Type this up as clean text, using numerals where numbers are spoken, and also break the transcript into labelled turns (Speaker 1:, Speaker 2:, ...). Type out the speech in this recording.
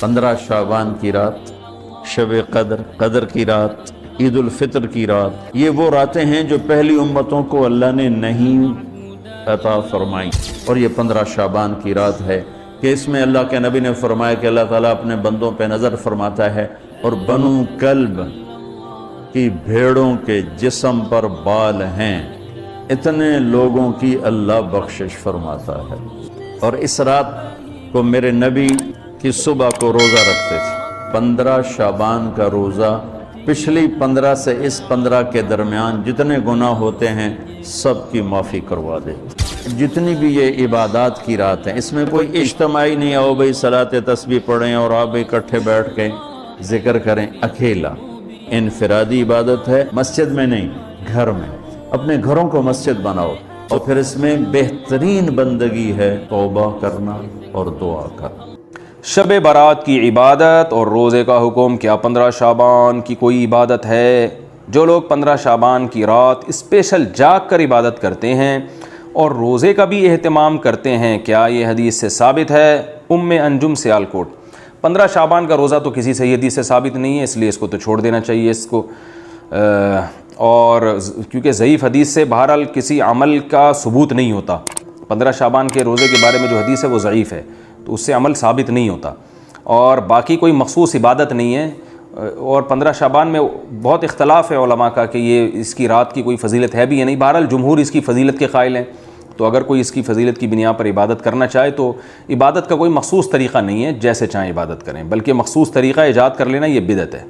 Speaker 1: 15 شعبان کی رات، شب قدر، قدر کی رات، عید الفطر کی رات، یہ وہ راتیں ہیں جو پہلی امتوں کو اللہ نے نہیں عطا فرمائی، اور یہ 15 شعبان کی رات ہے کہ اس میں اللہ کے نبی نے فرمایا کہ اللہ تعالیٰ اپنے بندوں پہ نظر فرماتا ہے اور بنو کلب کی بھیڑوں کے جسم پر بال ہیں، اتنے لوگوں کی اللہ بخشش فرماتا ہے۔ اور اس رات کو میرے نبی کی صبح کو روزہ رکھتے تھے، 15 شعبان کا روزہ، پچھلی 15 سے اس 15 کے درمیان جتنے گناہ ہوتے ہیں سب کی معافی کروا دیتے۔ جتنی بھی یہ عبادات کی رات ہیں، اس میں کوئی اجتماعی نہیں آؤ بھئی صلاۃ تسبیح پڑھیں اور آپ اکٹھے بیٹھ کے ذکر کریں، اکیلا انفرادی عبادت ہے، مسجد میں نہیں، گھر میں، اپنے گھروں کو مسجد بناؤ، اور پھر اس میں بہترین بندگی ہے توبہ کرنا اور دعا کرنا۔
Speaker 2: شب برات کی عبادت اور روزے کا حکم، کیا 15 شعبان کی کوئی عبادت ہے؟ جو لوگ 15 شعبان کی رات اسپیشل جاگ کر عبادت کرتے ہیں اور روزے کا بھی اہتمام کرتے ہیں، کیا یہ حدیث سے ثابت ہے؟ انجم سیالکوٹ۔ 15 شعبان کا روزہ تو کسی صحیح حدیث سے ثابت نہیں ہے، اس لیے اس کو تو چھوڑ دینا چاہیے اس کو، اور کیونکہ ضعیف حدیث سے بہرحال کسی عمل کا ثبوت نہیں ہوتا۔ 15 شعبان کے روزے کے بارے میں جو حدیث ہے وہ ضعیف ہے، تو اس سے عمل ثابت نہیں ہوتا، اور باقی کوئی مخصوص عبادت نہیں ہے۔ اور 15 شعبان میں بہت اختلاف ہے علماء کا کہ یہ اس کی رات کی کوئی فضیلت ہے بھی یا نہیں، بہرحال جمہور اس کی فضیلت کے قائل ہیں، تو اگر کوئی اس کی فضیلت کی بنیاد پر عبادت کرنا چاہے تو عبادت کا کوئی مخصوص طریقہ نہیں ہے، جیسے چاہیں عبادت کریں، بلکہ مخصوص طریقہ ایجاد کر لینا یہ بدعت ہے۔